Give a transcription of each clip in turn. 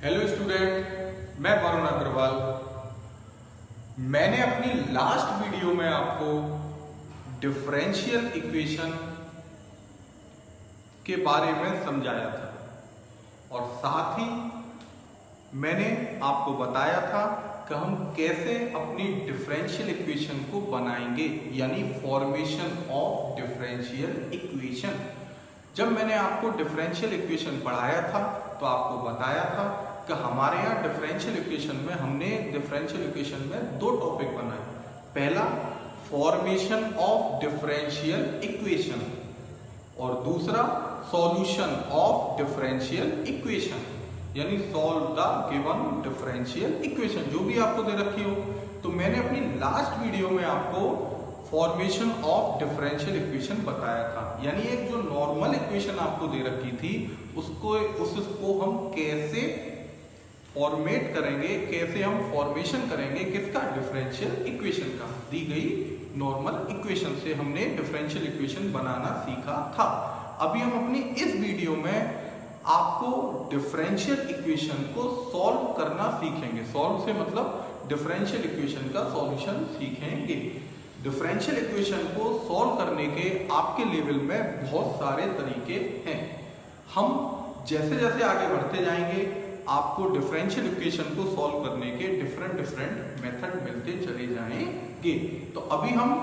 Hello student, मैं वरुण अग्रवाल। मैंने अपनी लास्ट वीडियो में आपको डिफरेंशियल इक्वेशन के बारे में समझाया था और साथ ही मैंने आपको बताया था कि हम कैसे अपनी डिफरेंशियल इक्वेशन को बनाएंगे, यानी फॉर्मेशन ऑफ डिफरेंशियल इक्वेशन। जब मैंने आपको डिफरेंशियल इक्वेशन पढ़ाया था तो आपको बताया था कि हमारे यहाँ डिफरेंशियल इक्वेशन में हमने डिफरेंशियल इक्वेशन में दो टॉपिक बनाए। पहला फॉर्मेशन ऑफ डिफरेंशियल इक्वेशन और दूसरा सॉल्यूशन ऑफ डिफरेंशियल इक्वेशन, यानी solve the given differential equation, जो भी आपको दे रखी हो। तो मैंने अपनी लास्ट वीडियो में आपको फॉर्मेशन ऑफ डिफरेंशियल इक्वेशन बताया था, यानी एक जो नॉर्मल इक्वेशन आपको दे रखी थी उसको हम कैसे फॉर्मेट करेंगे, कैसे हम फॉर्मेशन करेंगे किसका, डिफरेंशियल इक्वेशन का। दी गई नॉर्मल इक्वेशन से हमने डिफरेंशियल इक्वेशन बनाना सीखा था। अभी हम अपनी इस वीडियो में आपको डिफरेंशियल इक्वेशन को सॉल्व करना सीखेंगे। सॉल्व से मतलब डिफरेंशियल इक्वेशन का सॉल्यूशन सीखेंगे। डिफरेंशियल इक्वेशन को सॉल्व करने के आपके लेवल में बहुत सारे तरीके हैं। हम जैसे जैसे आगे बढ़ते जाएंगे आपको डिफरेंशियल इक्वेशन को सॉल्व करने के डिफरेंट मेथड मिलते चले जाएंगे। तो अभी हम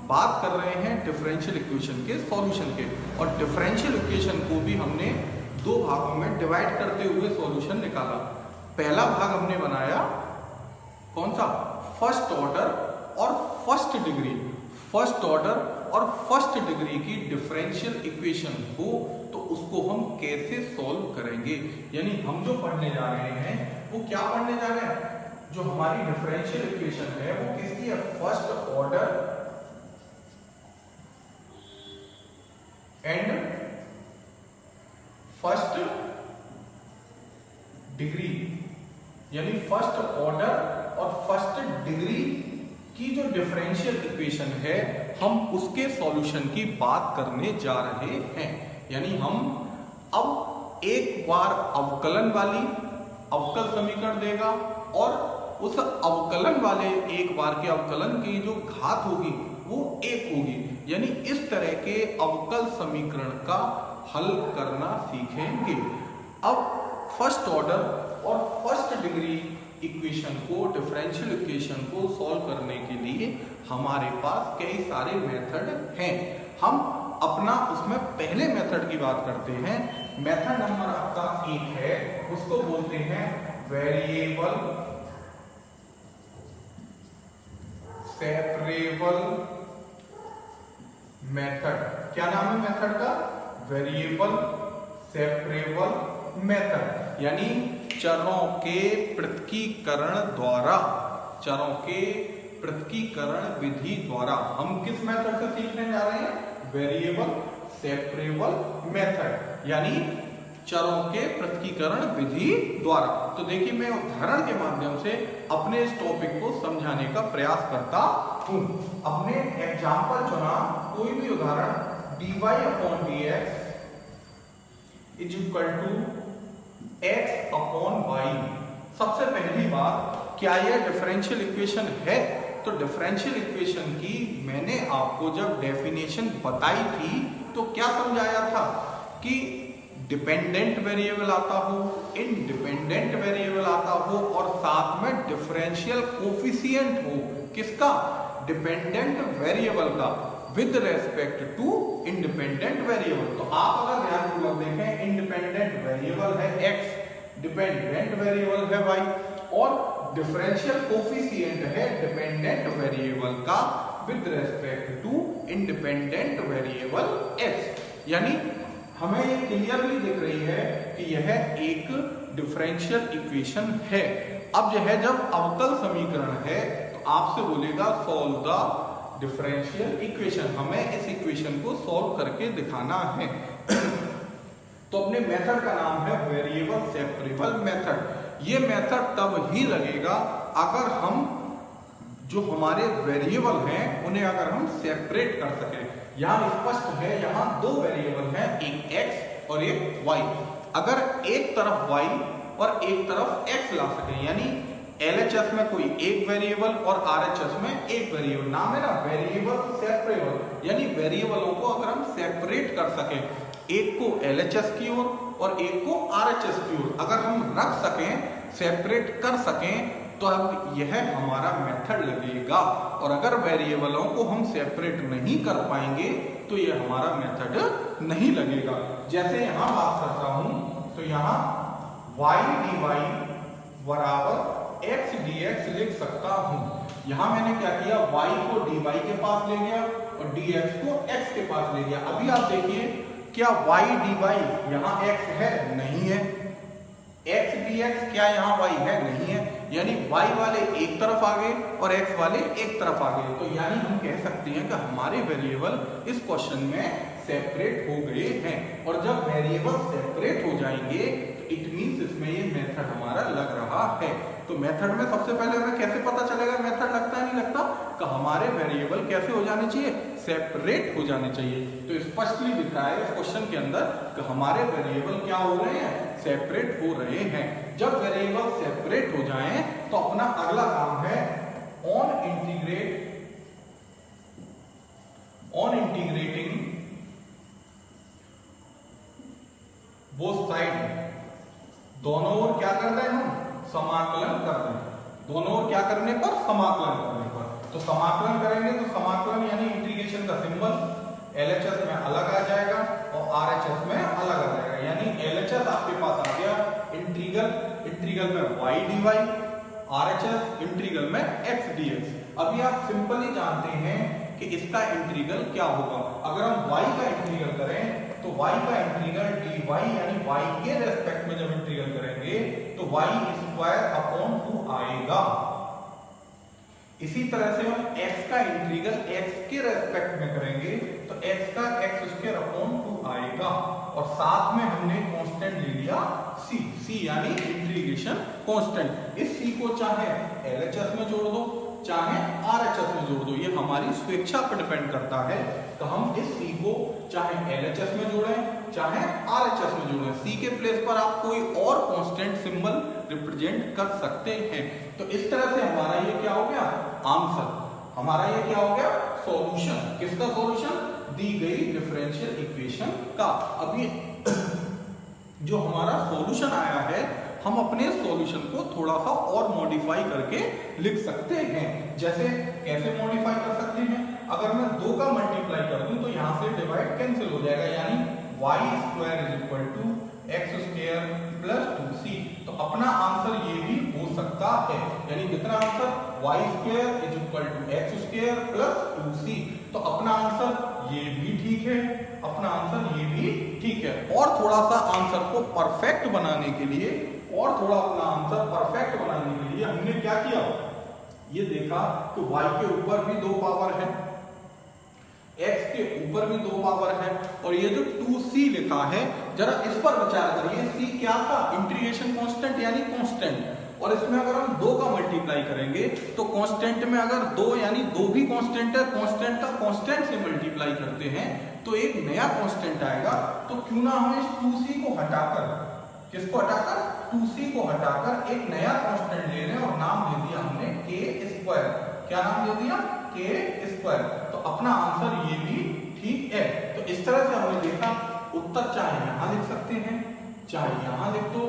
बात कर रहे हैं डिफरेंशियल इक्वेशन के सॉल्यूशन के, और डिफरेंशियल इक्वेशन को भी हमने दो भागों में डिवाइड करते हुए सॉल्यूशन निकाला। पहला भाग हमने बनाया कौन सा, फर्स्ट ऑर्डर और फर्स्ट डिग्री। फर्स्ट ऑर्डर और फर्स्ट डिग्री की डिफरेंशियल इक्वेशन हो तो उसको हम कैसे सॉल्व करेंगे, यानी हम जो पढ़ने जा रहे हैं वो क्या पढ़ने जा रहे हैं, जो हमारी डिफरेंशियल इक्वेशन है वो किसकी है, first order and first degree, यानी फर्स्ट ऑर्डर और फर्स्ट डिग्री की जो डिफरेंशियल इक्वेशन है हम उसके सॉल्यूशन की बात करने जा रहे हैं। यानी हम अब एक बार अवकलन वाली अवकल समीकरण देगा और उस अवकलन वाले एक बार के अवकलन की जो घात होगी वो एक होगी, यानी इस तरह के अवकल समीकरण का हल करना सीखेंगे। अब फर्स्ट ऑर्डर और फर्स्ट डिग्री इक्वेशन को, डिफरेंशियल इक्वेशन को सॉल्व करने के लिए हमारे पास कई सारे मेथड हैं। हम अपना उसमें पहले मेथड की बात करते हैं। मेथड नंबर आपका 1 है, उसको बोलते हैं वेरिएबल सेपरेबल मेथड। क्या नाम है मेथड का, वेरिएबल सेपरेबल मेथड, यानी चरों के पृथकीकरण द्वारा, चरों के पृथकीकरण विधि द्वारा। हम किस मेथड से सीखने जा रहे हैं, वेरिएबल सेपरेबल मेथड, यानी चरों के पृथकीकरण विधि द्वारा। तो देखिए मैं उदाहरण के माध्यम से अपने इस टॉपिक को समझाने का प्रयास करता हूं। अपने एग्जाम्पल चुना, कोई भी उदाहरण, dy/dx is equal to x/y। सबसे पहली बात, क्या यह डिफरेंशियल इक्वेशन है? तो डिफरेंशियल इक्वेशन की मैंने आपको जब डेफिनेशन बताई थी तो क्या समझाया था कि डिपेंडेंट वेरिएबल आता हो, इंडिपेंडेंट वेरिएबल आता हो और साथ में डिफरेंशियल कोफिशिएंट हो। किसका, डिपेंडेंट वेरिएबल का with respect to independent variable. तो आप अगर ध्यानपूर्वक देखें, इंडिपेंडेंट वेरिएबल है x, डिपेंडेंट वेरिएबल है y, और डिफरेंशियल कोफिशिएंट है डिपेंडेंट वेरिएबल का with respect to independent variable x। यानी हमें ये क्लियरली दिख रही है कि यह एक डिफरेंशियल इक्वेशन है। अब यह जब अवकल समीकरण है तो आपसे बोलेगा सॉल्व द डिफरेंशियल इक्वेशन, हमें इस इक्वेशन को सॉल्व करके दिखाना है। तो अपने मेथड का नाम है वेरिएबल सेपरेबल मेथड। ये मेथड तब ही लगेगा अगर हम जो हमारे वेरिएबल हैं उन्हें अगर हम सेपरेट कर सके। यहां स्पष्ट है, यहां दो वेरिएबल हैं, एक x और एक y। अगर एक तरफ y और एक तरफ x ला सके, यानी LHS में कोई एक वेरिएबल और RHS में एक वेरिएबल, नाम है ना वेरिएबल सेपरेबल, यानी वेरिएबलों को अगर हम सेपरेट कर सकें, एक को LHS की ओर और एक को RHS की ओर अगर हम रख सकें, सेपरेट कर सकें, तो अब यह हमारा मेथड लगेगा। और अगर वेरिएबलों को हम सेपरेट नहीं कर पाएंगे तो यह हमारा मेथड नहीं लगेगा। जैसे यहां बात करता हूं तो यहां y dy बराबर x dx लिख सकता हूं। यहां मैंने क्या किया, y को dy के पास ले गया और dx को x के पास ले गया। अभी आप देखिए, क्या y dy यहां x है? नहीं है। x dx क्या यहां y है? नहीं है। यानी y वाले एक तरफ आ गए और x वाले एक तरफ आ गए। तो यानी हम कह सकते हैं कि हमारे वेरिएबल इस क्वेश्चन में सेपरेट हो गए हैं। और जब वेरिएबल सेपरेट हो जाएंगे तो इट मींस इसमें ये मेथड हमारा लग रहा है। तो मेथड में सबसे पहले हमें कैसे पता चलेगा मेथड लगता है नहीं लगता, कि हमारे वेरिएबल कैसे हो जाने चाहिए, सेपरेट हो जाने चाहिए। तो स्पष्टली दिख रहा है इस क्वेश्चन के अंदर कि हमारे वेरिएबल क्या हो रहे हैं, सेपरेट हो रहे हैं। जब वेरिएबल सेपरेट हो जाएं तो अपना अगला काम है ऑन इंटीग्रेटिंग बोथ साइड, दोनों ओर क्या कर रहे हैं हम, समाकलन कर रहे हैं। दोनों ओर क्या करने पर, समाकलन करने पर। तो समाकलन करेंगे तो समाकलन यानी इंटीग्रेशन का सिंबल LHS में अलग आ जाएगा और RHS में अलग आ जाएगा। यानी LHS आपके पास आ गया इंटीग्रल में y dy, RHS इंटीग्रल में x dx। अभी आप सिंपली जानते हैं कि इसका इंटीग्रल क्या होगा। अगर हम y का इंटीग्रल करें तो y का इंटीग्रल dy यानी y के रेस्पेक्ट में जब इंटीग्रल करेंगे तो y स्क्वायर अपॉन 2 आएगा। इसी तरह से हम x का इंटीग्रल x के रेस्पेक्ट में करेंगे तो x का x स्क्वायर अपॉन 2 आएगा। और साथ में हमने कांस्टेंट ले लिया c यानी इंटीग्रेशन कांस्टेंट। इस c को चाहे LHS में जोड़ दो चाहे RHS में जोड़ दो, ये हमारी स्वेच्छा पर डिपेंड करता है। तो हम इस c को चाहे LHS में जोड़ें चाहे RHS में जोड़ें, c के प्लेस पर आप कोई और कांस्टेंट सिंबल रिप्रेजेंट कर सकते हैं। तो इस तरह से हमारा ये क्या हो गया, आंसर। हमारा ये क्या हो गया, सॉल्यूशन। किसका सॉल्यूशन, दी गई डिफरेंशियल इक्वेशन का। अब ये जो हमारा सॉल्यूशन आया है, हम अपने सॉल्यूशन को थोड़ा सा और मॉडिफाई करके लिख सकते हैं। जैसे कैसे मॉडिफाई कर सकते हैं, अगर मैं 2 का मल्टीप्लाई कर दूं तो यहां से डिवाइड कैंसिल हो जाएगा, यानी y square is equal to x square plus 2c। तो अपना आंसर ये भी हो सकता है, यानी कितना answer, y square is equal to x square plus 2c। तो अपना आंसर ये भी ठीक है, अपना आंसर ये भी ठीक है। और थोड़ा सा आंसर को परफेक्ट बनाने के लिए, और थोड़ा अपना आंसर परफेक्ट बनाने के लिए हमने क्या किया, ये देखा कि y के ऊपर भी 2 पावर है, x के ऊपर भी 2 पावर है, और ये जो 2c लिखा है जरा इस पर विचार करिए। c क्या था, इंटीग्रेशन कांस्टेंट यानी कांस्टेंट। और इसमें अगर हम 2 का मल्टीप्लाई करेंगे तो कांस्टेंट में अगर 2 यानी 2 भी कांस्टेंट है, कांस्टेंट का कांस्टेंट से मल्टीप्लाई करते हैं तो एक नया कांस्टेंट आएगा। तो क्यों ना हम इस 2c को हटाकर, किसको हटाकर, 2c को हटाकर एक नया कांस्टेंट ले लें और नाम दे दिया हमने k स्क्वायर। क्या नाम दे दिया, k स्क्वायर। तो अपना आंसर ये भी ठीक है। तो इस तरह से हमने देखा, उत्तर चाहे यहां लिख सकते हैं, चाहे यहां लिख दो,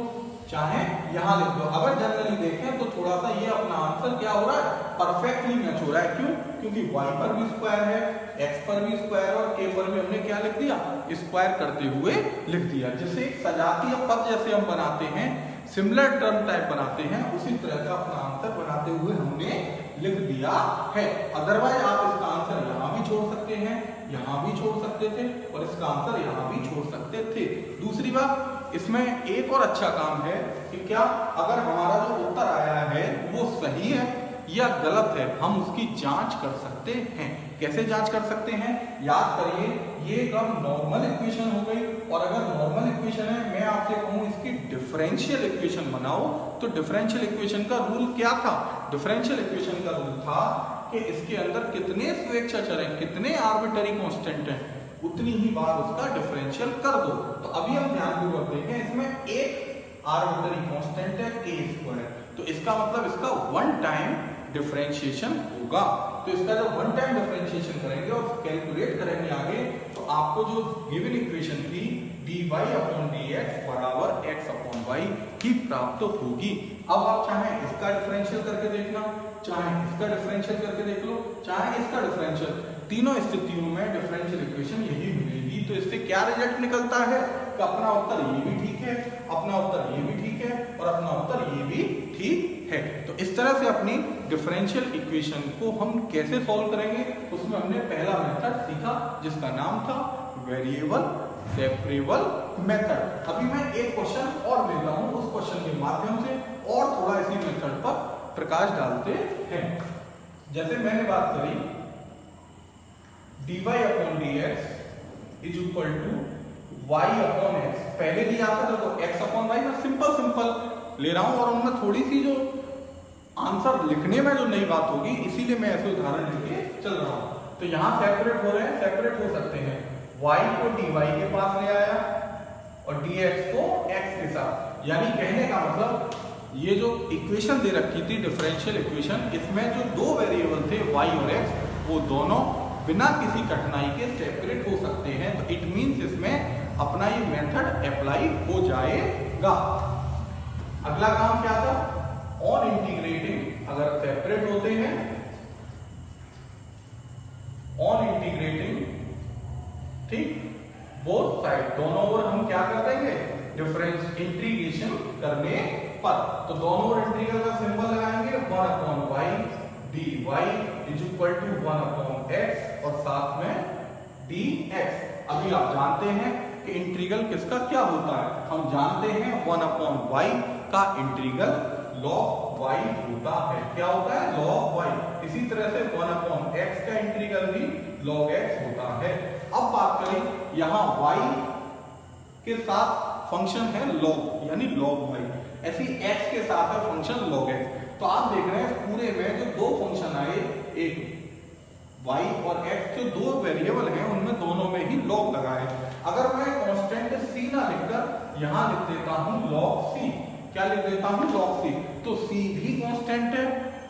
चाहे यहां लिख दो। अगर जनरली देखें तो थोड़ा सा ये अपना आंसर क्या हो रहा है, परफेक्टली मैच हो रहा है। क्यों, क्योंकि y पर भी स्क्वायर है, x पर भी स्क्वायर और k पर भी हमने क्या लिख दिया, स्क्वायर करते हुए लिख दिया। जिससे एक सजातीय पद जैसे हम बनाते हैं, सिमिलर टर्म टाइप बनाते हैं, उसी तरह का अपना आंसर बनाते हुए हमने लिख दिया है। अदरवाइज आप इसका आंसर यहां भी छोड़ सकते हैं, यहां भी छोड़ सकते थे और इसका आंसर यहां भी छोड़ सकते थे। दूसरी बात, इसमें एक और अच्छा काम है कि क्या, अगर हमारा जो उत्तर आया है वो सही है या गलत है, हम उसकी जांच कर सकते हैं। कैसे जांच कर सकते हैं, याद करिए, ये एक नॉर्मल इक्वेशन हो गई, और अगर नॉर्मल इक्वेशन है, मैं आपसे कहूं इसकी डिफरेंशियल इक्वेशन बनाओ, तो डिफरेंशियल इक्वेशन का रूल क्या था, डिफरेंशियल इक्वेशन का रूल था कि इसके अंदर कितने स्वेच्छाचर हैं, कितने आर्बिट्ररी कांस्टेंट हैं, उतनी ही बार उसका डिफरेंशियल कर दो। तो अभी हम ध्यानपूर्वक देखें, इसमें एक आर्बिट्ररी कांस्टेंट है k स्क्वायर, तो इसका मतलब इसका वन टाइम डिफरेंशिएशन होगा। तो इसका जब वन टाइम डिफरेंशिएशन करेंगे और कैलकुलेट करेंगे आगे, तो आपको जो गिवन इक्वेशन थी dy अपॉन dx बराबर x अपॉन y ही प्राप्त होगी। अब आप चाहे इसका डिफरेंशियल करके देखना, चाहे इसका डिफरेंशियल करके देख लो, चाहे इसका डिफरेंशियल, तीनों स्थितियों में डिफरेंशियल इक्वेशन यही मिलेगी। तो इससे क्या रिजल्ट निकलता है कि अपना उत्तर ये भी ठीक है, अपना उत्तर ये भी ठीक है और अपना उत्तर ये भी ठीक है। तो इस तरह से अपनी डिफरेंशियल इक्वेशन को हम कैसे सॉल्व करेंगे, उसमें हमने पहला मेथड सीखा जिसका नाम था वेरिएबल सेपरेबल मेथड। अभी मैं एक क्वेश्चन और लेता हूं, उस क्वेश्चन के माध्यम से और थोड़ा इसी मेथड पर प्रकाश डालते हैं। जैसे मैंने बात करी dy upon dx is equal to y upon x, पहले दिया था देखो x अपॉन y, मैं सिंपल ले रहा हूं और उनमें थोड़ी सी जो आंसर लिखने में जो नई बात होगी, इसीलिए मैं ऐसे उदाहरण लेके चल रहा हूं। तो यहां सेपरेट हो रहे हैं, सेपरेट हो सकते हैं, y को dy के पास ले आया और dx को x के साथ। यानी कहने का मतलब ये जो इक्वेशन दे रखी थी डिफरेंशियल इक्वेशन, इसमें जो दो वेरिएबल थे y और x, वो दोनों बिना किसी कठिनाई के सेपरेट हो सकते हैं। तो इट मींस इसमें अपना ये मेथड अप्लाई हो जाएगा। अगला काम क्या था, ऑन इंटीग्रेटिंग, अगर सेपरेट होते हैं, ऑन इंटीग्रेटिंग, ठीक, बोथ साइड, दोनों ओर हम क्या कर देंगे, डिफरेंस इंटीग्रेशन करने पर, तो दोनों ओर इंटीग्रल का सिंबल लगाएंगे, 1 upon y dy is equal to 1 upon x और साथ में dx। अभी आप जानते हैं कि इंटीग्रल किसका क्या होता है, हम जानते हैं 1 अपॉन y का इंटीग्रल log y होता है। क्या होता है, log y। इसी तरह से 1 अपॉन x का इंटीग्रल भी log x होता है। अब बात करें, यहां y के साथ फंक्शन है log, यानी log y, ऐसी x के साथ है फंक्शन log x। तो आप देख रहे हैं पूरे में जो दो फंक्शन आए, एक y और x, जो दो वेरिएबल हैं उनमें दोनों में ही log लगा है। अगर मैं कांस्टेंट c ना लिखकर यहां लिख देता हूं log c, क्या लिख देता हूं log c, तो c भी कांस्टेंट है,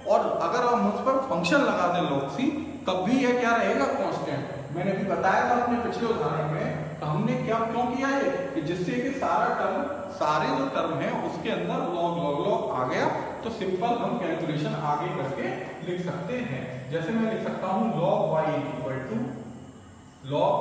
और अगर हम उस पर फंक्शन लगा दें log c, तब भी यह क्या रहेगा, कांस्टेंट। मैंने भी बताया था अपने पिछले उदाहरण में, तो हमने क्या क्यों किया है कि जिससे कि सारा टर्म, सारे जो टर्म है उसके अंदर log log log आ गया, तो सिंपल हम कैलकुलेशन आगे करके लिख सकते हैं। जैसे मैं लिख सकता हूं log y equal to log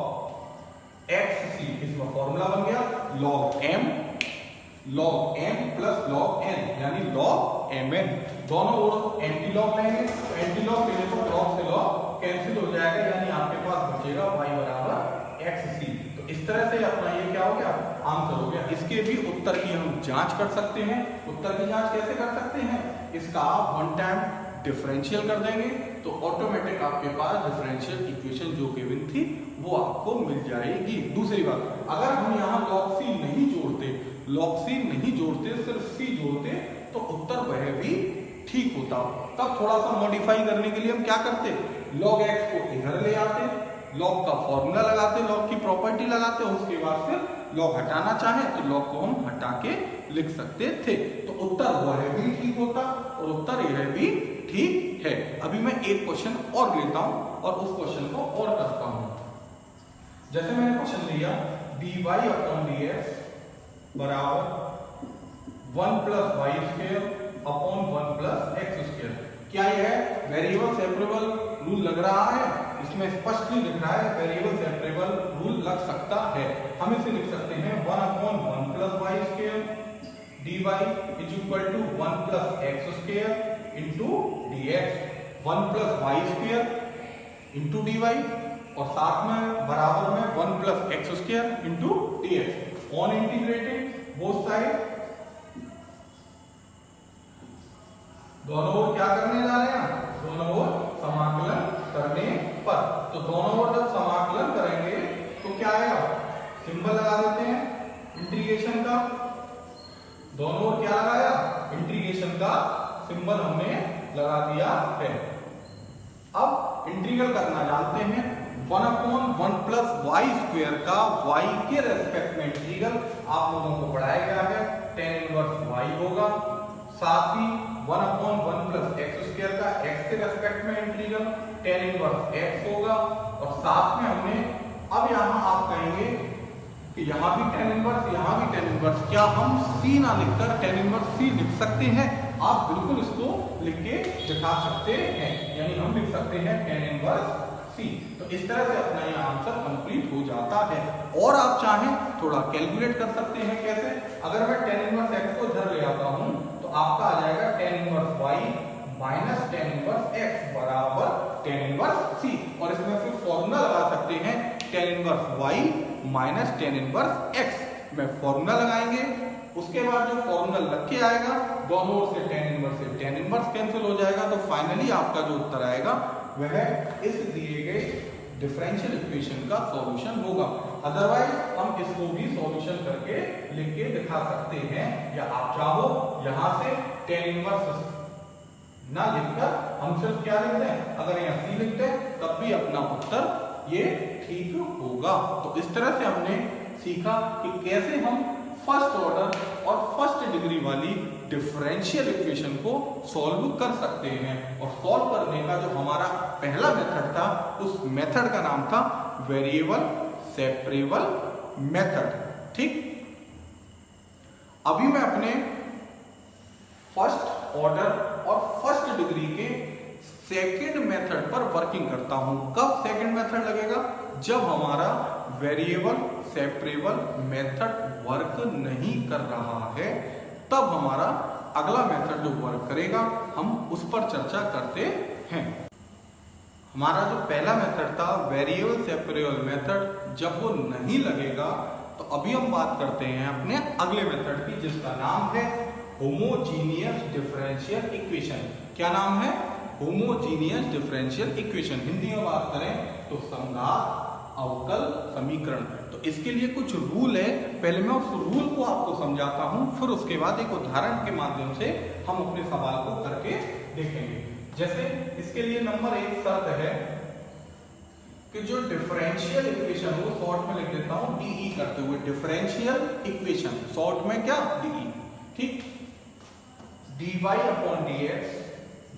xc, इसका फॉर्मूला बन गया log m plus log n, यानी log mn। दोनों ओर एंटी लॉग लेंगे, तो एंटी लॉग लेने पर log से log कैंसिल हो जाएगा, यानी आपके पास बचेगा y बराबर xc। तो इस तरह से अपना ये क्या हो गया, आंसर हो गया। इसके भी उत्तर की हम जांच कर सकते हैं। उत्तर की जांच कैसे कर सकते हैं, इसका आप वन टाइम डिफरेंशियल कर देंगे तो ऑटोमेटिक आपके पास डिफरेंशियल इक्वेशन जो गिवन थी वो आपको मिल जाएगी। दूसरी बात, अगर हम यहाँ log c नहीं जोड़ते, सिर्फ c जोड़ते, तो उत्तर वह भी ठीक होता। तब थोड़ा सा मॉडिफाई करने के लिए हम क्या करते, log x को इधर ले आते, log का फॉर्मूला लगाते, log की प्रॉपर्टी लगाते, उसके बाद फिर log हटाना चाहे तो log को हम हटा के लिख सकते थे, तो उत्तर वह भी ठीक होता और उत्तर यह भी ठीक है। अभी मैं एक क्वेश्चन और लेता हूं और उस क्वेश्चन को और करता हूं। जैसे मैंने क्वेश्चन लिया dy अपॉन dx बराबर 1 plus y square upon 1 plus x square. क्या यह वेरिएबल सेपरेबल रूल लग रहा है, इसमें स्पष्टली लिख रहा है वेरिएबल सेपरेबल रूल लग सकता है। हम इसे लिख सकते हैं 1 upon 1 plus y square dy is equal to 1 plus x square into dx, 1 plus y square into dy और साथ में बराबर में 1 plus x square into dx। On integrating both side, दोनों ओर क्या करने जा रहे हैं, दोनों ओर समाकलन करने पर। तो दोनों ओर जब समाकलन करेंगे तो क्या आएगा, सिंबल लगा देते हैं इंटीग्रेशन का, दोनों ओर क्या लगाया, इंटीग्रेशन का सिंबल हमने लगा दिया है। अब इंटीग्रल करना जानते हैं, 1/1 प्लस वाई स्क्वायर का y के रेस्पेक्ट में इंटीग्रल आप लोगों को पढ़ाया गया है tan इनवर्स y होगा। साथ ही 1/1 प्लस एक्स स्क्वायर का x के रेस्पेक्ट में इंटीग्रल tan इनवर्स x होगा। और साथ में हमने अब यहाँ आप कहेंगे कि यहाँ भी tan इनवर्स, यहाँ भी tan इनवर्स, क्या हम c ना लिखकर tan इनवर्स c लिख सकते हैं? आप बिल्कुल इसको लिख के दिखा सकते हैं, यानी हम लिख सकते हैं tan इनवर्स c। तो इस तरह से अपना ये आंसर कंप्लीट हो जाता है। और आप चाहें थोड़ा कैलकुलेट कर सकते हैं। कैसे? अगर मैं tan इनवर्स x को इधर ले आता हूं तो आपका आ जाएगा tan inverse y minus tan inverse x बराबर tan इनवर्स c। और इसमें फिर फॉर्मूला लगा सकते हैं tan inverse y minus tan inverse x में फॉर्मूला लगाएंगे। उसके बाद जो फॉर्मूला लग के आएगा दोनों ओर से tan इनवर्स कैंसिल हो जाएगा। तो फाइनली आपका जो उत्तर आएगा वह इस दिए गए डिफरेंशियल इक्वेशन का सॉल्यूशन होगा। अदरवाइज हम इसको भी सॉल्यूशन करके लिख के दिखा सकते हैं, या आप चाहो यहां से tan इनवर्स ना लिखकर हम सिर्फ क्या लिखते हैं, अगर यहाँ c लिखते हैं तब भी अपना उत्तर ये ठीक होगा। तो इस तरह से हमने सीखा कि कैसे हम फर्स्ट ऑर्डर और फर्स्ट डिग्री वाली डिफरेंशियल इक्वेशन को सॉल्व कर सकते हैं। और सॉल्व करने का जो हमारा पहला मेथड था उस मेथड का नाम था वेरिएबल सेपरेबल मेथड। ठीक, अभी मैं अपने फर्स्ट ऑर्डर और फर्स्ट डिग्री के सेकंड मेथड पर वर्किंग करता हूं। कब सेकंड मेथड लगेगा? जब हमारा वेरिएबल सेपरेबल मेथड वर्क नहीं कर रहा है, तब हमारा अगला मेथड जो वर्क करेगा हम उस पर चर्चा करते हैं। हमारा जो पहला मेथड था वेरिएबल सेपरेबल मेथड, जब वो नहीं लगेगा तो अभी हम बात करते हैं अपने अगले मेथड की, जिसका नाम है होमोजीनियस डिफरेंशियल इक्वेशन। क्या नाम है? Homogeneous differential equation. हिंदी में बात करें तो समघात अवकल समीकरण। तो इसके लिए कुछ रूल है, पहले मैं उस रूल को आपको समझाता हूं, फिर उसके बाद एक उदाहरण के माध्यम से हम अपने सवाल को करके देखेंगे। जैसे इसके लिए नंबर 1 शर्त है कि जो डिफरेंशियल इक्वेशन है वो शॉर्ट में लिख देता हूं डीई करते हुए, डिफरेंशियल इक्वेशन शॉर्ट में क्या? डीई। ठीक, dy अपॉन dx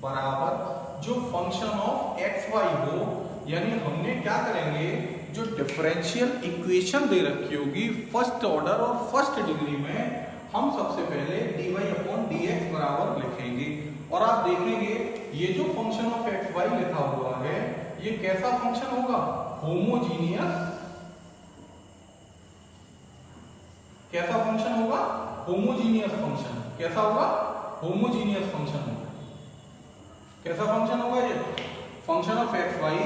बराबर जो फंक्शन ऑफ एक्स वाई हो, यानी हमने क्या करेंगे, जो डिफरेंशियल इक्वेशन दे रखी होगी फर्स्ट ऑर्डर और फर्स्ट डिग्री में, हम सबसे पहले dy अपॉन dx बराबर लिखेंगे। और आप देखेंगे ये जो फंक्शन ऑफ एक्स वाई लिखा हुआ है ये कैसा फंक्शन होगा? होमोजीनियस। कैसा फंक्शन होगा? Homogeneous function. कैसा होगा? होमोजीनियस फंक्शन होगा। कैसा फंक्शन होगा? ये फंक्शन ऑफ एक्स वाई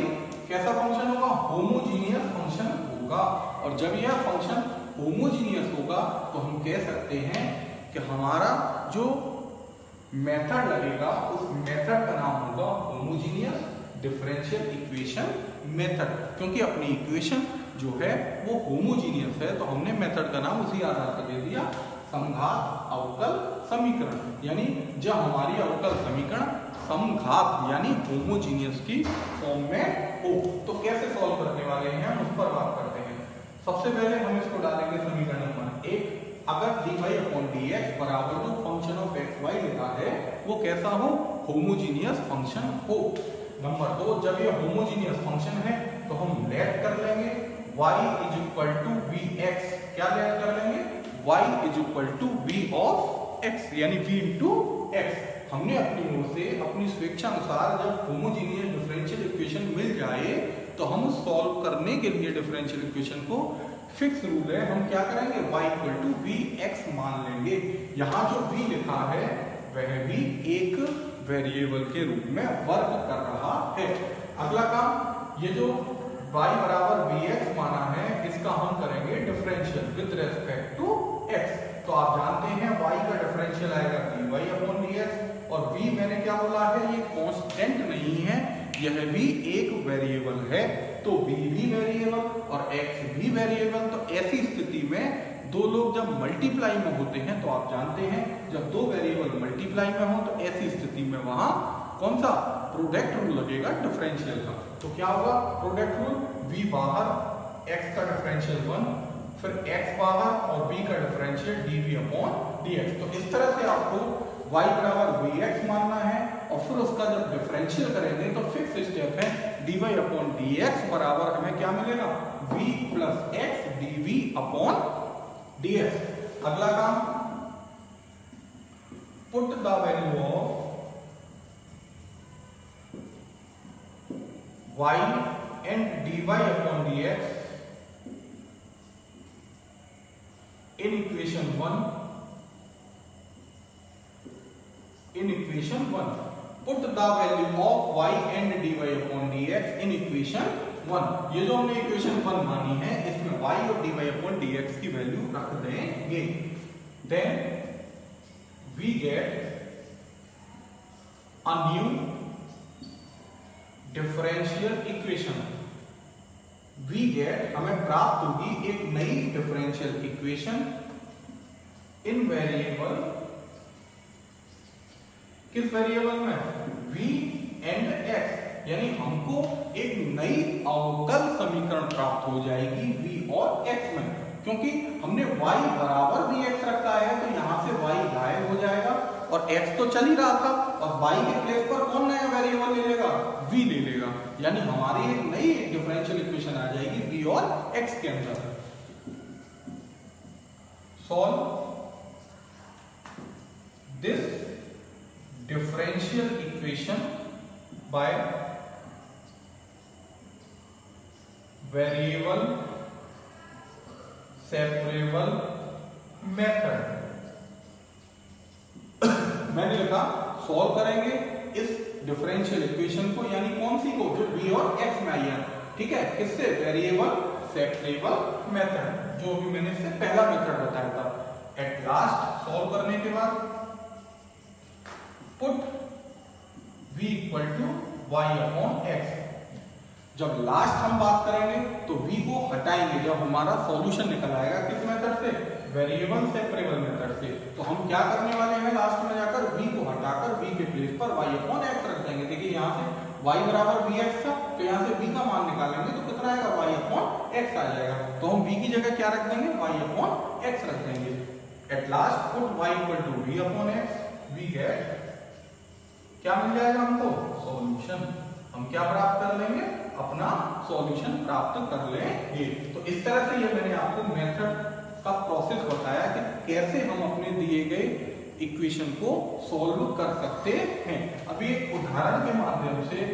कैसा फंक्शन होगा? होमोजीनियस फंक्शन होगा। और जब यह फंक्शन होमोजीनियस होगा तो हम कह सकते हैं कि हमारा जो मेथड लगेगा उस मेथड का नाम होगा होमोजीनियस डिफरेंशियल इक्वेशन मेथड, क्योंकि अपनी इक्वेशन जो है वो होमोजीनियस है। तो हमने मेथड का नाम उसी आधार पर दे दिया समघात अवकल समीकरण। यानी जब हमारी अवकल समीकरण समघात यानी होमोजीनियस की फॉर्म में हो, तो कैसे सॉल्व करने वाले हैं हम उस पर बात करते हैं। सबसे पहले हम इसको डालेंगे समीकरण नंबर 1। अगर dy अपॉन dx बराबर जो फंक्शन ऑफ एक्स वाई लिखा है वो कैसा हो? होमोजीनियस फंक्शन हो। नंबर 2, जब ये होमोजीनियस फंक्शन है तो हम लेट कर लेंगे y is equal to vx। क्या लेट कर लेंगे? y is equal to v of x, यानी v इंटू x। हमने अपनी ओर से अपनी स्वेच्छा अनुसार जब होमोजीनियस डिफरेंशियल इक्वेशन मिल जाए तो हम सॉल्व करने के लिए डिफरेंशियल इक्वेशन को फिक्स रूल है, हम क्या करेंगे? y इक्वल टू vx मान लेंगे। यहाँ जो v लिखा है वह भी एक वेरिएबल के रूप में वर्क कर रहा है। अगला काम, ये जो y बराबर vx माना है इसका हम करेंगे differential with respect to x। तो आप जानते हैं y का डिफरेंशियल आएगा dy अपॉन dx, और v मैंने क्या बोला है? ये कांस्टेंट नहीं है, यह भी एक वेरिएबल है। तो v भी वेरिएबल और x भी वेरिएबल। तो ऐसी स्थिति में दो लोग जब मल्टीप्लाई में होते हैं तो आप जानते हैं जब दो वेरिएबल मल्टीप्लाई में हो तो ऐसी स्थिति में वहां कौन सा? प्रोडक्ट रूल लगेगा डिफरेंशियल का। तो क्या होगा? प्रोडक्ट रूल v बाहर, x का डिफरेंशियल 1, फिर x बाहर और b का डिफरेंशियल dv अपॉन dx। तो इस तरह से आपको y बराबर vx मानना है और फिर उसका जब डिफरेंशियल करेंगे तो फिक्स स्टेप है dy अपॉन dx बराबर हमें क्या miलेगा, v plus x dv upon dx। अगला काम, put the value of y and dy upon dx in equation 1, in equation 1 put the value of y and dy upon dx in equation 1। ये जो हमने equation 1 मानी है इसमें y और dy upon dx की वैल्यू रख देंगे। then we get a new differential equation. We get, हमें प्राप्त होगी एक नई डिफरेंशियल इक्वेशन इन वेरिएबल, किस वेरिएबल में, v एंड x, यानी हमको एक नई अवकल समीकरण प्राप्त हो जाएगी v और x में, क्योंकि हमने y बराबर vx रखा है तो यहां से y गायब हो जाएगा और x तो चल ही रहा था और y के प्लेस पर कौन नया वेरिएबल ले लेगा, v ले लेगा, यानी हमारी एक नई डिफरेंशियल इक्वेशन आ जाएगी v और x के अंदर। Solve this differential equation by variable separable method. मैंने लिखा सॉल्व करेंगे इस डिफरेंशियल इक्वेशन को, यानी कौन सी को, जो v और x में आई है, ठीक है, किससे, वेरिएबल सेपरेबल मेथड, जो भी मैंने इससे पहला मेथड बताया था। एट लास्ट सॉल्व करने के बाद put v equal to y upon x। जब लास्ट हम बात करेंगे तो v को हटाएंगे जब हमारा सॉल्यूशन निकल आएगा, किस मेथड से, वेरिएबल सेपरेबल मेथड से। तो हम क्या करने वाले हैं, लास्ट में जाकर v को हटाकर v के प्लेस पर y अपॉन x रख देंगे। देखिए यहाँ से y बराबर vx था तो यहाँ से v का मान निकालेंगे तो कितना आएगा, y अपॉन x आ जाएगा। तो हम v की जगह क्या रख देंगे, y अपॉन x रख देंगे। At last put y equal to v upon x, we get, क्या मिल जाएगा हमको, सॉल्यूशन। हम क्या प्राप्त कर लेंगे, अपना सॉल्यूशन प्राप्त कर लेंगे। तो इस तरह से ये मैंने आपको मेथड का प्रोसेस बताया कि कैसे हम अपने दिए गए इक्वेशन को सॉल्व कर सकते हैं। अभी एक उदाहरण के माध्यम से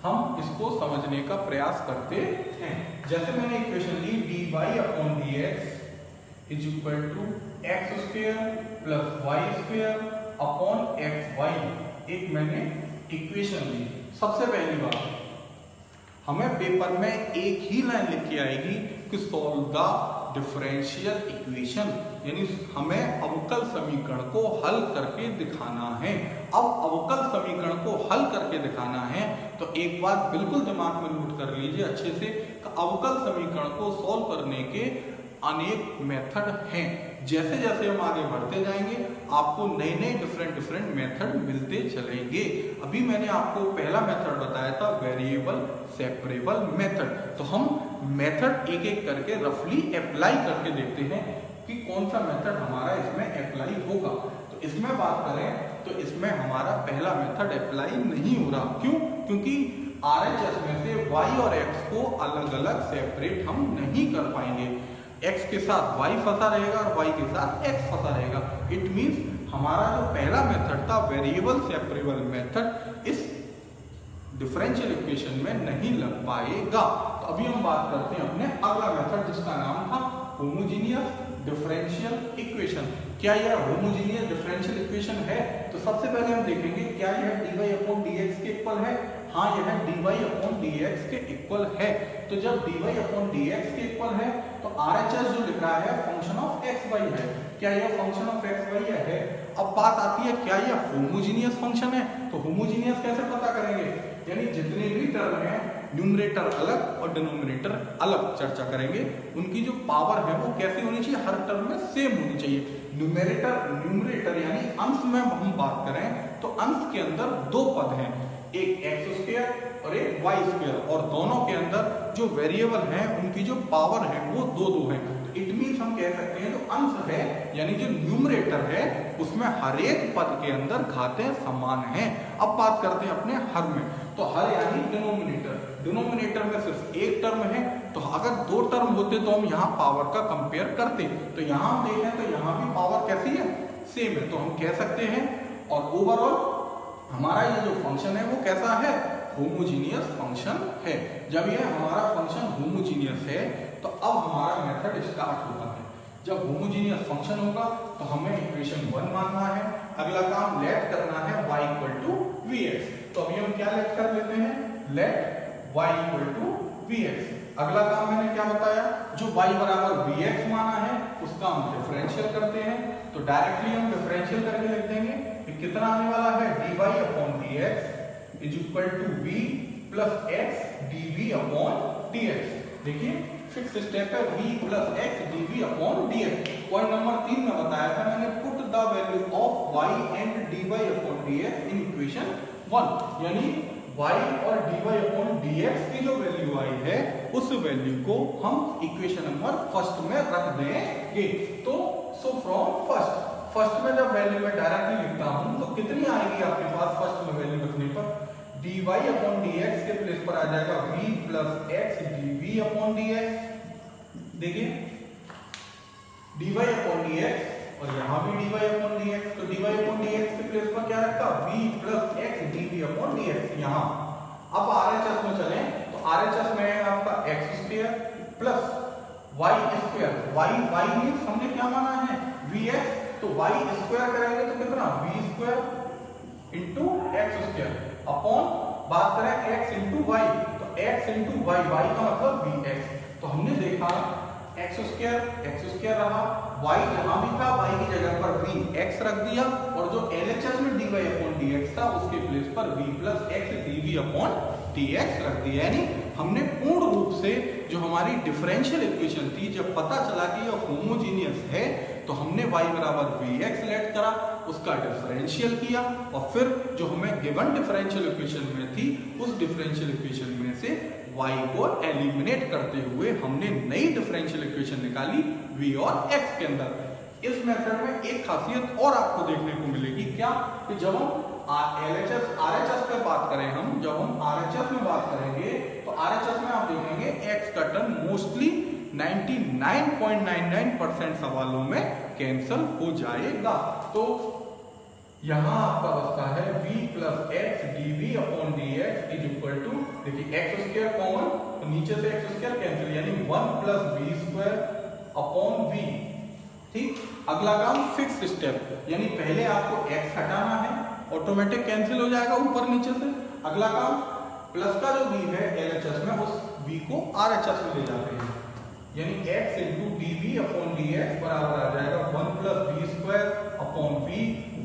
हम इसको समझने का प्रयास करते हैं। जैसे मैंने इक्वेशन ली dy upon dx is equal to x square plus y square upon x y. एक मैंने इक्वेशन ली। सबसे पहली बात, हमें पेपर में एक ही लाइन लिख के आएगी कि सॉल्व द डिफरेंशियल इक्वेशन, यानी हमें अवकल समीकरण को हल करके दिखाना है। अब अवकल समीकरण को हल करके दिखाना है तो एक बात बिल्कुल दिमाग में नोट कर लीजिए अच्छे से, अवकल समीकरण को सॉल्व करने के अनेक मेथड हैं। जैसे जैसे हम आगे बढ़ते जाएंगे आपको नए नए डिफरेंट मेथड मिलते चलेंगे। अभी मैंने आपको पहला मेथड बताया था वेरिएबल सेपरेबल मेथड। तो हम मेथड एक एक करके रफली अप्लाई करके देखते हैं कि कौन सा मेथड हमारा इसमें अप्लाई होगा। तो इसमें बात करें तो इसमें हमारा पहला मेथड अप्लाई नहीं हो रहा। क्यों? क्योंकि RHS में से y और x को अलग अलग सेपरेट हम नहीं कर पाएंगे। x के साथ y फंसा रहेगा और y के साथ x फंसा रहेगा। इट मींस हमारा जो पहला मेथड था वेरिएबल सेपरेबल मेथड इस डिफरेंशियल इक्वेशन में नहीं लग पाएगा। तो अभी हम बात करते हैं अपने अगला मेथड जिसका नाम था होमोजीनियस डिफरेंशियल इक्वेशन। क्या यह होमोजीनियस डिफरेंशियल इक्वेशन है? तो सबसे पहले हम देखेंगे क्या यह dy अपॉन dx के इक्वल है। हाँ, यह dy अपॉन dx के इक्वल है। तो जब dy अपॉन dx के इक्वल है तो RHS जो लिख रहा है फंक्शन ऑफ x y है। क्या यह फंक्शन ऑफ x y है? अब बात आती है क्या यह होमोजीनियस फंक्शन है? तो होमोजीनियस कैसे पता करेंगे? यानी जितने भी टर्म हैं न्यूमरेटर अलग और डिनोमिनेटर अलग चर्चा करेंगे। उनकी जो पावर है वो कैसे होनी चाहिए? हर टर्म में सेम होनी चाहिए। न्यूमरेटर यानी अंश में हम बात करें तो अंश के अंदर दो पद हैं, एक एक्स स्क्वायर और एक वाई स्क्वायर, और दोनों के अंदर जो वेरिएबल हैं उनकी जो पावर है वो दो दो है। इट मीन्स हम कह सकते हैं जो अंश है यानी जो न्यूमरेटर है उसमें हर एक पद के अंदर घातें समान हैं। अब बात करते हैं अपने हर में, तो हर यानी डिनोमिनेटर, डिनोमिनेटर में सिर्फ एक टर्म है, तो अगर दो टर्म होते तो हम यहाँ पावर का कंपेयर करते, तो यहाँ हम देखें तो यहाँ भी पावर कैसी है, सेम है, तो हम कह सकते हैं। और ओवरऑल हमारा ये जो फंक्शन है वो कैसा है, होमोजीनियस फंक्शन है। जब ये हमारा फंक्शन होमोजीनियस है तो अब हमारा मेथड स्टार्ट होता है। जब होमोजीनियस फंक्शन होगा तो हमें इक्वेशन 1 मानना है। अगला काम लेट करना है y इक्वल टू vx, तो अभी हम क्या लेट कर लेते हैं, let y equal to vx। अगला काम मैंने क्या बताया, जो y बराबर vx माना है उसका हम डिफरेंशियल करते हैं, तो डायरेक्टली हम डिफरेंशियल करके लिख देंगे कि कितना आने वाला है, dy upon dx is equal to v plus x dv upon dx। देखिए फिक्स स्टेप है, v plus x dv upon dx। Point number 3 में बताया था मैंने, put the value of y and dy upon dx in equation 1, यानी y और dy upon dx की जो वैल्यू आई है उस वैल्यू को हम इक्वेशन नंबर फर्स्ट में रख देंगे। तो सो फ्रॉम फर्स्ट में जब वैल्यू में डायरेक्टली लिखता हूं तो कितनी आएगी आपके पास फर्स्ट में वैल्यू रखने पर, dy अपॉन dx के प्लेस पर आ जाएगा v plus x dv upon dx। देखिए dy अपॉन dx और यहाँ भी dy अपॉन dx, तो dy अपॉन dx के प्लेस पर क्या रखा, v plus x dv upon dx। यहाँ अब RHS में चलें तो RHS में है आपका x square plus y square, y means हमने क्या माना है vx, तो y स्क्वायर करेंगे तो कितना v square into x square upon बात करें x इंटू वाई, तो x इंटू वाई, वाई का मतलब vx। तो हमने देखा x स्क्वायर रहा, y जहां भी था y की जगह पर vx रख दिया, और जो LHS में dy अपॉन dx था उसके प्लेस पर v plus x dv upon dx रख दिया। यानी हमने पूर्ण रूप से जो हमारी डिफरेंशियल इक्वेशन थी, जब पता चला कि यह होमोजीनियस है तो हमने y बराबर vx लेट करा, उसका डिफरेंशियल किया, और फिर जो हमें गिवन डिफरेंशियल इक्वेशन में थी उस डिफरेंशियल इक्वेशन में से y को एलिमिनेट करते हुए हमने नई डिफरेंशियल इक्वेशन निकाली v और x के अंदर। इस मेथड में एक खासियत और आपको देखने को मिलेगी, क्या कि जब हम RHS पे बात करें, जब हम RHS में बात करेंगे तो RHS में आप देखेंगे x का टर्म मोस्टली 99.99% सवालों में कैंसल हो जाएगा। तो यहां आपका बचता है v plus x dv upon dx is equal to, देखिए x स्क्वायर कॉमन तो नीचे से x स्क्वायर कैंसिल, यानी 1 plus v square upon v। ठीक, अगला काम फिक्स स्टेप, यानी पहले आपको x हटाना है, ऑटोमेटिक कैंसिल हो जाएगा ऊपर नीचे से। अगला काम प्लस का जो v है LHS में उस v को RHS में ले जाते हैं, यानी x into dv upon dx बराबर आ जाएगा 1 plus v square upon v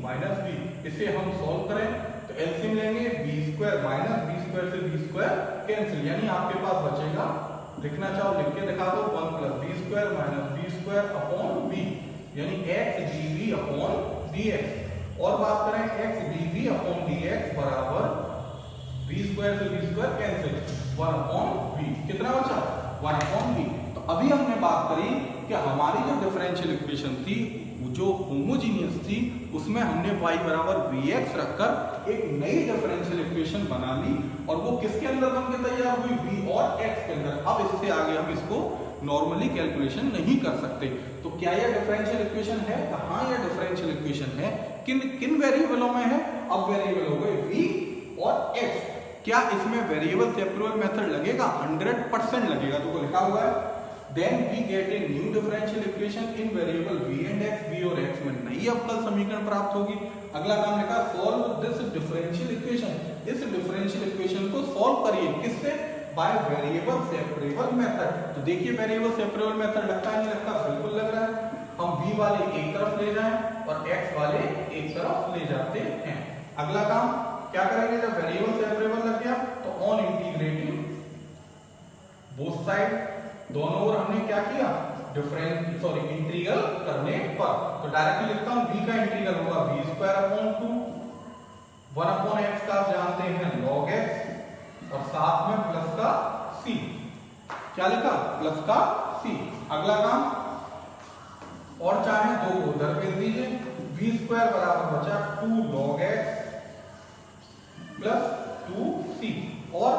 minus v। इसे हम सॉल्व करें तो एलसीएम लेंगे, v square minus v square से v स्क्वायर कैंसिल, यानी आपके पास बचेगा, लिखना चाहो लिख के दिखा दो, 1 plus v square minus v square upon v, यानी x dv अपॉन dx। और बात करें x dv अपॉन dx बराबर v स्क्वायर से v square cancel, 1 upon v, कितना बचा 1 अपॉन v। तो अभी हमने बात करी कि हमारी जो डिफरेंशियल इक्वेशन थी जो होमोजीनियस थी उसमें हमने y बराबर vx रखकर एक नई डिफरेंशियल इक्वेशन बना ली, और वो किसके अंदर बन के तैयार हुई, v और x के अंदर। अब इससे आगे हम इसको नॉर्मली कैलकुलेशन नहीं कर सकते। तो क्या यह डिफरेंशियल इक्वेशन है, कहाँ यह डिफरेंशियल इक्वेशन है, किन वेरिएबलों में है, अब वेरिएबल हो गए v और x। क्या इसमें वेरिएबल सेपरेबल मेथड लगेगा, 100% लगेगा, तो लिखा हुआ है then we get a new differential equation in variable v and x, v और x में नई अवकल समीकरण प्राप्त होगी। अगला काम लिखा solve this differential equation, इस differential equation को solve करिए, किससे, by variable separable method। तो देखिए variable separable method लगता है नहीं लगता, बिल्कुल लग रहा है। हम v वाले एक तरफ ले जाएं और x वाले एक तरफ ले जाते हैं। अगला काम क्या करेंगे, जब variable separable लग गया तो on integrating both side, दोनों ओर हमने क्या किया, इंटीग्रल करने पर, तो डायरेक्टली लिखता हूं v का इंटीग्रल होगा v square upon 2, 1 upon x का आप जानते हैं log और साथ में प्लस का सी। क्या लिखा? प्लस का सी। अगला काम, और चाहे 2 को उधर भेज दीजिए। v स्क्वायर बराबर बचा 2 log x प्लस 2c। और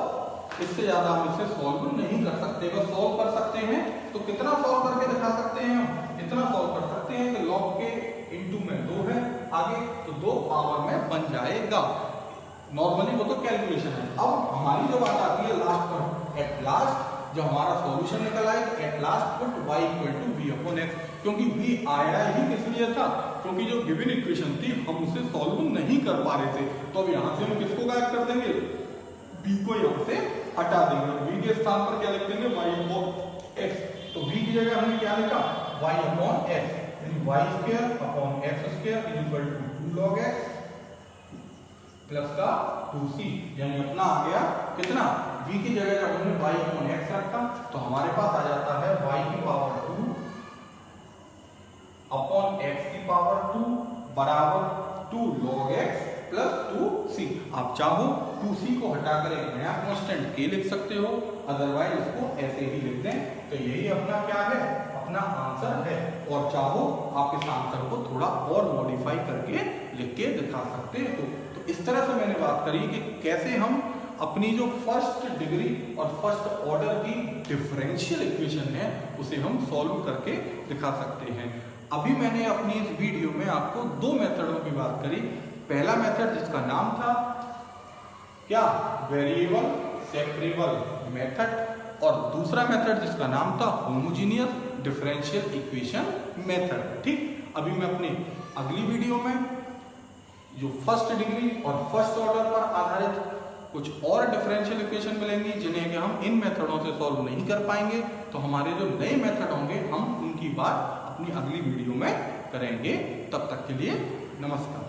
इससे ज्यादा हम इसे सॉल्व नहीं कर सकते। बस सॉल्व कर सकते हैं तो कितना सॉल्व करके दिखा सकते हैं हम? इतना सॉल्व कर सकते हैं कि log के इनटू में 2 है आगे, तो 2 पावर में बन जाएगा। नॉर्मली वो तो कैलकुलेशन है। अब हमारी जो बात आती है लास्ट पर, एट लास्ट जब हमारा सॉल्यूशन निकल आए, at last put y equal to v upon x। क्योंकि v आया ही किस लिए था? क्योंकि जो गिवन इक्वेशन थी हम उसे सॉल्व नहीं कर पा रहे थे। तो अब यहाँ से हम किसको गायब कर देंगे? v को यहाँ से हटा देंगे। v के स्थान पर क्या लिख देंगे? y upon x। तो v की जगह हमने क्या लिखा? y अपॉन x, यानी y square upon x square is equal to 2 log x plus का 2c। यानी अपना आ गया कितना? v की जगह जब हमने y अपॉन x रखा तो हमारे पास आ जाता है y की पावर 2 अपॉन x की पावर 2 बराबर 2 log x प्लस 2c। आप चाहो 2c को हटाकर एक नया कांस्टेंट k लिख सकते हो, अदरवाइज इसको ऐसे ही लिख दें। तो यही अपना क्या है? अपना आंसर है। और चाहो आप इस आंसर को थोड़ा और मॉडिफाई करके लिख के दिखा सकते हो। तो इस तरह से मैंने बात करी कि कैसे हम अपनी जो फर्स्ट डिग्री और फर्स्ट ऑर्डर की डिफरेंशियल इक्वेशन है उसे हम सॉल्व करके दिखा सकते हैं। अभी मैंने अपनी इस वीडियो में आपको 2 मेथडों की बात करी। पहला मेथड जिसका नाम था क्या? वेरिएबल सेपरेबल मेथड, और दूसरा मेथड जिसका नाम था होमोजेनियस डिफरेंशियल इक्वेशन मेथड। ठीक, अभी मैं अपनी अगली वीडियो में जो फर्स्ट डिग्री और फर्स्ट ऑर्डर पर आधारित कुछ और डिफरेंशियल इक्वेशन मिलेंगी जिन्हें कि हम इन मेथडों से सॉल्व नहीं कर पाएंगे। तो हमारे जो नए मेथड होंगे हम उनकी बात अपनी अगली वीडियो में करेंगे। तब तक के लिए नमस्कार।